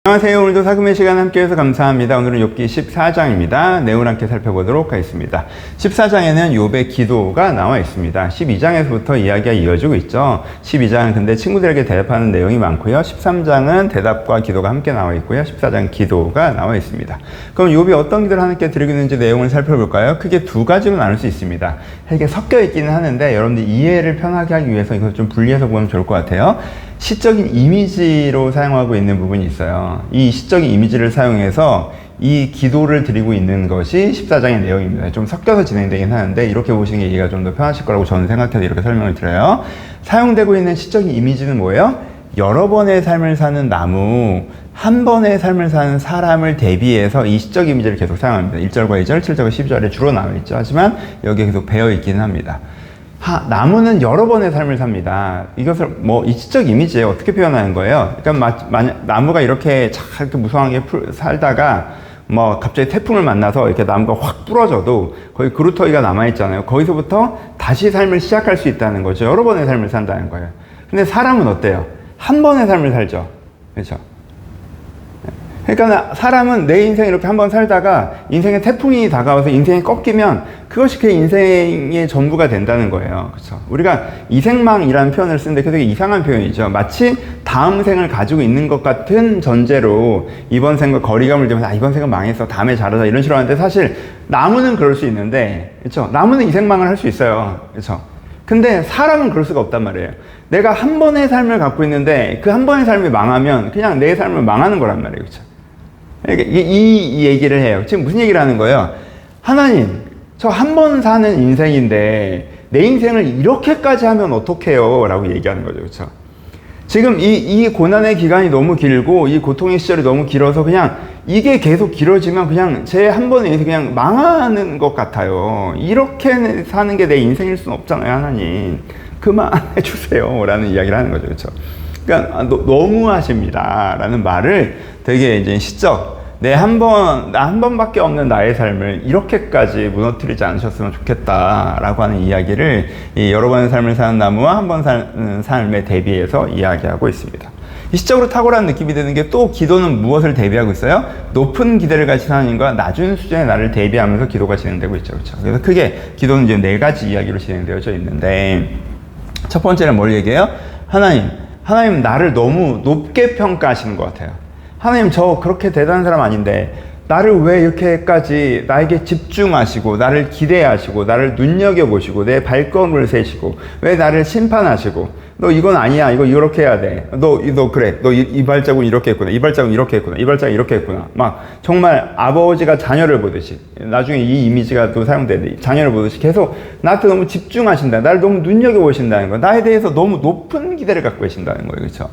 안녕하세요. 오늘도 사금의 시간 함께해서 감사합니다. 오늘은 욥기 14장입니다. 내용 함께 살펴보도록 하겠습니다. 14장에는 욥의 기도가 나와 있습니다. 12장에서부터 이야기가 이어지고 있죠. 12장은 근데 친구들에게 대답하는 내용이 많고요. 13장은 대답과 기도가 함께 나와 있고요. 14장은 기도가 나와 있습니다. 그럼 욥이 어떤 기도를 하나님께 드리고 있는지 내용을 살펴볼까요? 크게 두 가지로 나눌 수 있습니다. 이게 섞여 있기는 하는데 여러분들 이해를 편하게 하기 위해서 이것을 좀 분리해서 보면 좋을 것 같아요. 시적인 이미지로 사용하고 있는 부분이 있어요. 이 시적인 이미지를 사용해서 이 기도를 드리고 있는 것이 14장의 내용입니다. 좀 섞여서 진행되긴 하는데 이렇게 보시는 게 이해가 좀 더 편하실 거라고 저는 생각해서 이렇게 설명을 드려요. 사용되고 있는 시적인 이미지는 뭐예요? 여러 번의 삶을 사는 나무, 한 번의 삶을 사는 사람을 대비해서 이 시적 이미지를 계속 사용합니다. 1절과 2절, 7절과 12절에 주로 나와 있죠. 하지만 여기에 계속 배어 있기는 합니다. 나무는 여러 번의 삶을 삽니다. 이것을 이 시적 이미지에 어떻게 표현하는 거예요? 그러니까 만약 나무가 이렇게 무성하게 살다가 갑자기 태풍을 만나서 이렇게 나무가 확 부러져도 거기 그루터기가 남아있잖아요. 거기서부터 다시 삶을 시작할 수 있다는 거죠. 여러 번의 삶을 산다는 거예요. 근데 사람은 어때요? 한 번의 삶을 살죠. 그렇죠? 그러니까 사람은 내 인생 이렇게 한번 살다가 인생에 태풍이 다가와서 인생이 꺾이면 그것이 그 인생의 전부가 된다는 거예요. 그렇죠? 우리가 이생망이라는 표현을 쓰는데 되게 이상한 표현이죠. 마치 다음 생을 가지고 있는 것 같은 전제로 이번 생과 거리감을 두면서 이번 생은 망했어. 다음에 잘하자. 이런 식으로 하는데 사실 나무는 그럴 수 있는데, 그렇죠? 나무는 이생망을 할 수 있어요. 그렇죠? 근데 사람은 그럴 수가 없단 말이에요. 내가 한 번의 삶을 갖고 있는데 그 한 번의 삶이 망하면 그냥 내 삶을 망하는 거란 말이에요. 그렇죠? 이 얘기를 해요. 지금 무슨 얘기를 하는 거예요? 하나님, 저 한 번 사는 인생인데 내 인생을 이렇게까지 하면 어떡해요? 라고 얘기하는 거죠. 그렇죠? 지금 이 고난의 기간이 너무 길고 이 고통의 시절이 너무 길어서 그냥 이게 계속 길어지면 그냥 제 한 번의 인생 그냥 망하는 것 같아요. 이렇게 사는 게 내 인생일 수는 없잖아요. 하나님, 그만해 주세요. 라는 이야기를 하는 거죠. 그렇죠? 그러니까 너무하십니다. 라는 말을 되게 이제 시적, 나 한 번밖에 없는 나의 삶을 이렇게까지 무너뜨리지 않으셨으면 좋겠다라고 하는 이야기를 이 여러 번의 삶을 사는 나무와 한 번 사는 삶에 대비해서 이야기하고 있습니다. 이 시적으로 탁월한 느낌이 드는 게 또 기도는 무엇을 대비하고 있어요? 높은 기대를 가진 하나님과 낮은 수준의 나를 대비하면서 기도가 진행되고 있죠. 그렇죠? 그래서 크게 기도는 이제 네 가지 이야기로 진행되어져 있는데 첫 번째는 뭘 얘기해요? 하나님 나를 너무 높게 평가하시는 것 같아요. 하나님, 저 그렇게 대단한 사람 아닌데 나를 왜 이렇게까지 나에게 집중하시고 나를 기대하시고 나를 눈여겨보시고 내 발걸음을 세시고 왜 나를 심판하시고 너 이건 아니야, 이거 이렇게 해야 돼, 너 그래, 너 이 발자국은 이렇게 했구나, 이 발자국은 이렇게 했구나, 이 발자국은 이렇게 했구나, 막 정말 아버지가 자녀를 보듯이, 나중에 이 이미지가 또 사용되는데 자녀를 보듯이 계속 나한테 너무 집중하신다, 나를 너무 눈여겨보신다는 거, 나에 대해서 너무 높은 기대를 갖고 계신다는 거예요. 그렇죠?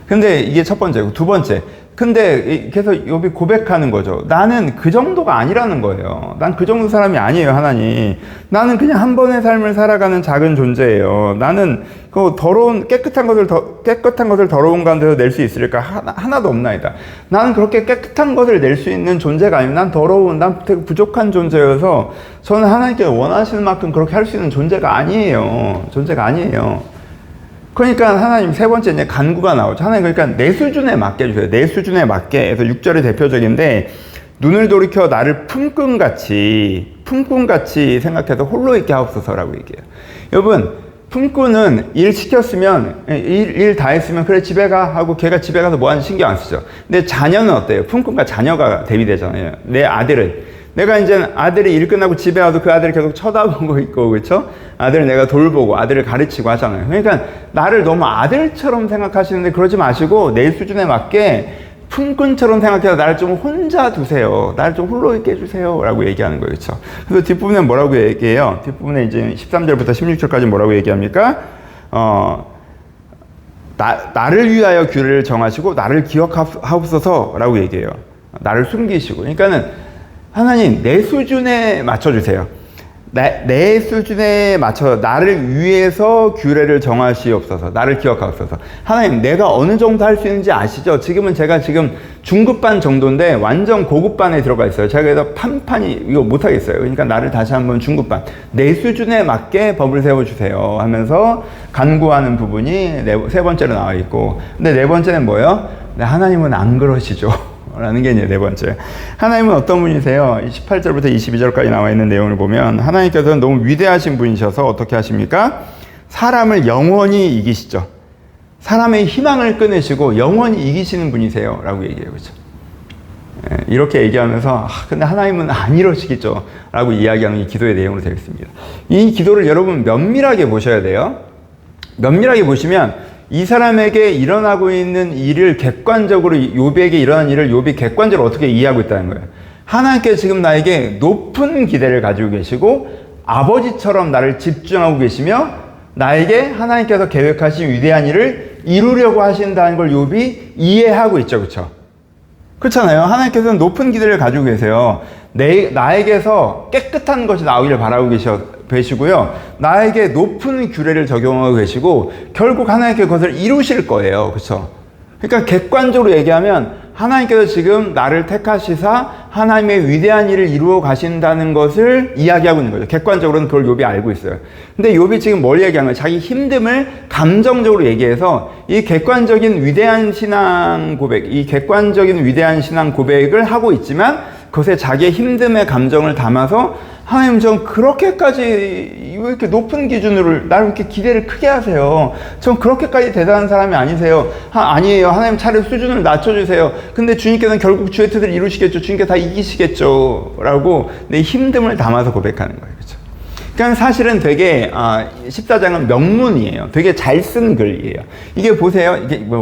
근데 이게 첫 번째고, 두 번째, 근데 계속 욥이 고백하는 거죠. 나는 그 정도가 아니라는 거예요. 난 그 정도 사람이 아니에요, 하나님. 나는 그냥 한 번의 삶을 살아가는 작은 존재예요. 나는 그 깨끗한 것을 더러운 가운데서 낼 수 있을까? 하나도 없나이다. 나는 그렇게 깨끗한 것을 낼 수 있는 존재가 아니고 난 되게 부족한 존재여서 저는 하나님께 원하시는 만큼 그렇게 할 수 있는 존재가 아니에요. 그러니까 하나님 세 번째 이제 간구가 나오죠. 하나님, 그러니까 내 수준에 맞게 해주세요. 내 수준에 맞게 해서 6절이 대표적인데, 눈을 돌이켜 나를 품꾼같이 생각해서 홀로 있게 하옵소서라고 얘기해요. 여러분, 품꾼은 일 시켰으면, 일 다 했으면 그래 집에 가 하고 걔가 집에 가서 뭐 하는지 신경 안 쓰죠. 근데 자녀는 어때요? 품꾼과 자녀가 대비되잖아요. 내 아들은, 내가 이제 아들이 일 끝나고 집에 와도 그 아들을 계속 쳐다보고 있고, 그렇죠? 아들을 내가 돌보고 아들을 가르치고 하잖아요. 그러니까 나를 너무 아들처럼 생각하시는데 그러지 마시고 내 수준에 맞게 품꾼처럼 생각해서 나를 좀 혼자 두세요. 나를 좀 홀로 있게 해주세요. 라고 얘기하는 거예요. 그렇죠? 그래서 뒷부분에 뭐라고 얘기해요? 뒷부분에 이제 13절부터 16절까지 뭐라고 얘기합니까? 나를 위하여 규례를 정하시고 나를 기억하옵소서라고 얘기해요. 나를 숨기시고. 그러니까는 하나님, 내 수준에 맞춰주세요. 내 수준에 맞춰 나를 위해서 규례를 정하시옵소서. 나를 기억하옵소서. 하나님, 내가 어느 정도 할 수 있는지 아시죠? 제가 지금 중급반 정도인데 완전 고급반에 들어가 있어요. 제가 그래서 판판이 이거 못하겠어요. 그러니까 나를 다시 한번 중급반, 내 수준에 맞게 법을 세워주세요 하면서 간구하는 부분이 세 번째로 나와 있고, 근데 네 번째는 뭐예요? 근데 하나님은 안 그러시죠. 라는 게 이제 네 번째. 하나님은 어떤 분이세요? 18절부터 22절까지 나와 있는 내용을 보면 하나님께서는 너무 위대하신 분이셔서 어떻게 하십니까? 사람을 영원히 이기시죠. 사람의 희망을 끊으시고 영원히 이기시는 분이세요. 라고 얘기해요. 그렇죠? 이렇게 얘기하면서 근데 하나님은 안 이러시겠죠. 라고 이야기하는 이 기도의 내용으로 되어 있습니다. 이 기도를 여러분 면밀하게 보셔야 돼요. 면밀하게 보시면 이 사람에게 일어나고 있는 일을 객관적으로 욥에게 일어난 일을 욥이 객관적으로 어떻게 이해하고 있다는 거예요. 하나님께서 지금 나에게 높은 기대를 가지고 계시고 아버지처럼 나를 집중하고 계시며 나에게 하나님께서 계획하신 위대한 일을 이루려고 하신다는 걸 욥이 이해하고 있죠. 그렇죠? 그렇잖아요. 하나님께서는 높은 기대를 가지고 계세요. 나에게서 깨끗한 것이 나오기를 바라고 계시고요. 나에게 높은 규례를 적용하고 계시고 결국 하나님께 그것을 이루실 거예요. 그렇죠? 그러니까 객관적으로 얘기하면 하나님께서 지금 나를 택하시사 하나님의 위대한 일을 이루어 가신다는 것을 이야기하고 있는 거죠. 객관적으로는 그걸 욥이 알고 있어요. 근데 욥이 지금 뭘 얘기하는 거예요? 자기 힘듦을 감정적으로 얘기해서 이 객관적인 위대한 신앙 고백, 이 객관적인 위대한 신앙 고백을 하고 있지만 그것에 자기의 힘듦의 감정을 담아서 하나님 전 그렇게까지 왜 이렇게 높은 기준으로 나를 이렇게 기대를 크게 하세요? 전 그렇게까지 대단한 사람이 아니세요. 아니에요. 하나님 차라리 수준을 낮춰주세요. 근데 주님께서는 결국 주의 뜻을 이루시겠죠. 주님께서 다 이기시겠죠. 라고 내 힘듦을 담아서 고백하는 거예요. 그렇죠? 그러니까 사실은 되게 14장은 명문이에요. 되게 잘 쓴 글이에요. 이게 보세요.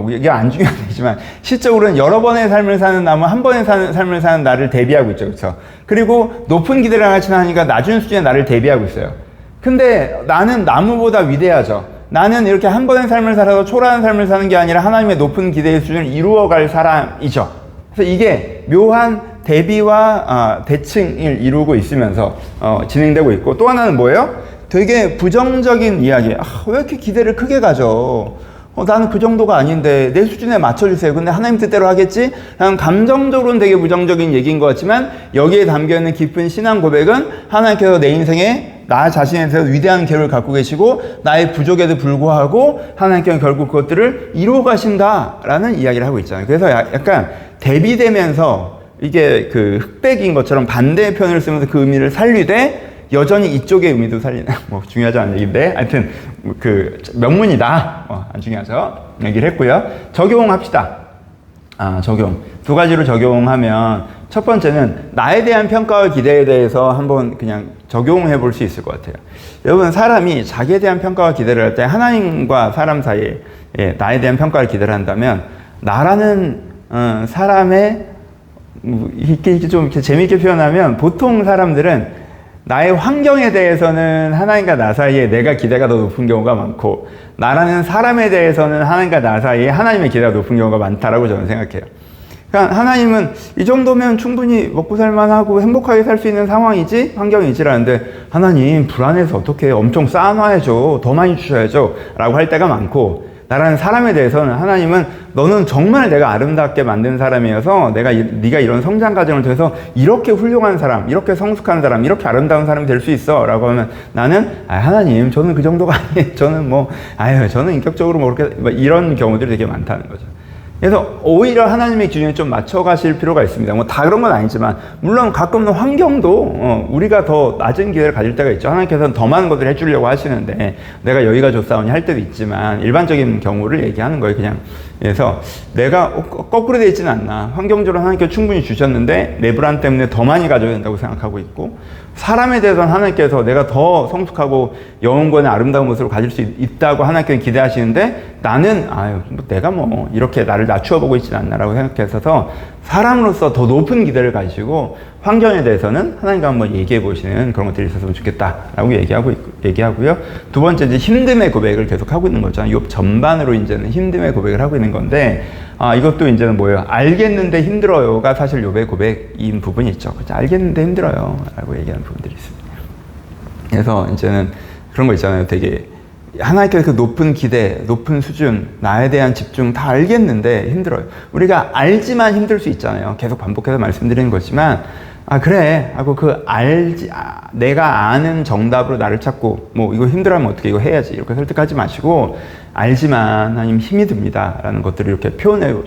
이게 안 중요한 얘기지만 시적으로는 여러 번의 삶을 사는 나무 한 번의 삶을 사는 나를 대비하고 있죠. 그렇죠? 그리고 높은 기대를 하시는 하나님과 낮은 수준의 나를 대비하고 있어요. 근데 나는 나무보다 위대하죠. 나는 이렇게 한 번의 삶을 살아서 초라한 삶을 사는 게 아니라 하나님의 높은 기대의 수준을 이루어갈 사람이죠. 그래서 이게 묘한 대비와 대칭을 이루고 있으면서 진행되고 있고 또 하나는 뭐예요? 되게 부정적인 이야기. 왜 이렇게 기대를 크게 가져? 나는 그 정도가 아닌데 내 수준에 맞춰주세요. 근데 하나님 뜻대로 하겠지? 라는 감정적으로는 되게 부정적인 얘기인 것 같지만 여기에 담겨있는 깊은 신앙 고백은 하나님께서 내 인생에 나 자신에 대해서 위대한 계획을 갖고 계시고 나의 부족에도 불구하고 하나님께서 결국 그것들을 이루어 가신다라는 이야기를 하고 있잖아요. 그래서 약간 대비되면서 이게 그 흑백인 것처럼 반대의 표현을 쓰면서 그 의미를 살리되 여전히 이쪽의 의미도 살리는 중요하지 않은 얘기인데 하여튼 그 명문이다. 안 중요하죠. 얘기를 했고요. 적용합시다. 적용. 두 가지로 적용하면 첫 번째는 나에 대한 평가와 기대에 대해서 한번 그냥 적용해 볼 수 있을 것 같아요. 여러분 사람이 자기에 대한 평가와 기대를 할 때 하나님과 사람 사이에 나에 대한 평가를 기대를 한다면 나라는 사람의 이렇게 좀 이렇게 재미있게 표현하면 보통 사람들은 나의 환경에 대해서는 하나님과 나 사이에 내가 기대가 더 높은 경우가 많고 나라는 사람에 대해서는 하나님과 나 사이에 하나님의 기대가 높은 경우가 많다라고 저는 생각해요. 그러니까 하나님은 이 정도면 충분히 먹고 살만하고 행복하게 살 수 있는 상황이지 환경이지라는데 하나님 불안해서 어떻게 엄청 쌓아놔야죠. 더 많이 주셔야죠. 라고 할 때가 많고 나라는 사람에 대해서는 하나님은 너는 정말 내가 아름답게 만든 사람이어서 네가 이런 성장 과정을 통해서 이렇게 훌륭한 사람, 이렇게 성숙한 사람, 이렇게 아름다운 사람이 될 수 있어 라고 하면 나는 하나님 저는 그 정도가 아니에요. 저는 저는 인격적으로 그렇게 이런 경우들이 되게 많다는 거죠. 그래서 오히려 하나님의 기준에 좀 맞춰가실 필요가 있습니다. 다 그런 건 아니지만 물론 가끔은 환경도 우리가 더 낮은 기대를 가질 때가 있죠. 하나님께서는 더 많은 것들을 해주려고 하시는데 내가 여기가 좋사오니 할 때도 있지만 일반적인 경우를 얘기하는 거예요. 그냥 그래서 내가 거꾸로 되어 있지는 않나. 환경적으로 하나님께서 충분히 주셨는데 내 불안 때문에 더 많이 가져야 된다고 생각하고 있고 사람에 대해서는 하나님께서 내가 더 성숙하고 영혼권의 아름다운 모습을 가질 수 있다고 하나님께서 기대하시는데 나는 내가 이렇게 나를 낮추어 보고 있지는 않나라고 생각해서 사람으로서 더 높은 기대를 가지고 환경에 대해서는 하나님과 한번 얘기해 보시는 그런 것들이 있었으면 좋겠다라고 얘기하고요. 두 번째 이제 힘듦의 고백을 계속 하고 있는 거죠. 욥 전반으로 이제는 힘듦의 고백을 하고 있는 건데 이것도 이제는 뭐예요? 알겠는데 힘들어요가 사실 욥의 고백인 부분이 있죠. 그렇죠? 알겠는데 힘들어요 라고 얘기하는 부분들이 있습니다. 그래서 이제는 그런 거 있잖아요. 되게 하나님께서 그 높은 기대, 높은 수준, 나에 대한 집중 다 알겠는데 힘들어요. 우리가 알지만 힘들 수 있잖아요. 계속 반복해서 말씀드리는 거지만 아 그래 하고 내가 아는 정답으로 나를 찾고 뭐 이거 힘들어하면 어떻게 이거 해야지 이렇게 설득하지 마시고 알지만 하나님 힘이 듭니다 라는 것들을 이렇게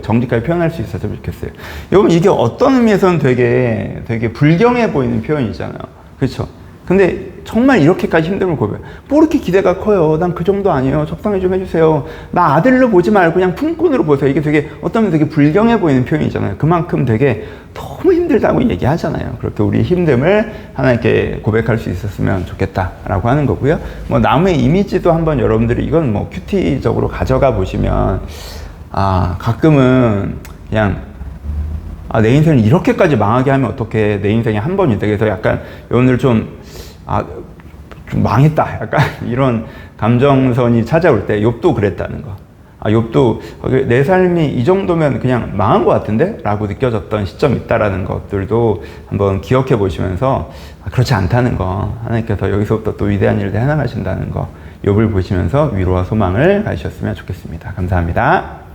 정직하게 표현할 수 있었으면 좋겠어요. 여러분 이게 어떤 의미에서는 되게 불경해 보이는 표현이잖아요. 그렇죠? 근데 정말 이렇게까지 힘듦을 고백해. 뭐 이렇게 기대가 커요. 난 그 정도 아니에요. 적당히 좀 해주세요. 나 아들로 보지 말고 그냥 품꾼으로 보세요. 이게 되게 어떤 되게 불경해 보이는 표현이잖아요. 그만큼 되게 너무 힘들다고 얘기하잖아요. 그렇게 우리 힘듦을 하나님께 고백할 수 있었으면 좋겠다라고 하는 거고요. 뭐 나무의 이미지도 한번 여러분들이 이건 뭐 큐티적으로 가져가 보시면 가끔은 그냥 내 인생을 이렇게까지 망하게 하면 어떡해. 내 인생이 한 번인데. 그래서 약간 여러분들 좀 망했다. 약간 이런 감정선이 찾아올 때 욥도 그랬다는 거. 욥도 내 삶이 이 정도면 그냥 망한 것 같은데? 라고 느껴졌던 시점이 있다라는 것들도 한번 기억해 보시면서 그렇지 않다는 거. 하나님께서 여기서부터 또 위대한 일을 해나가신다는 거. 욥을 보시면서 위로와 소망을 가지셨으면 좋겠습니다. 감사합니다.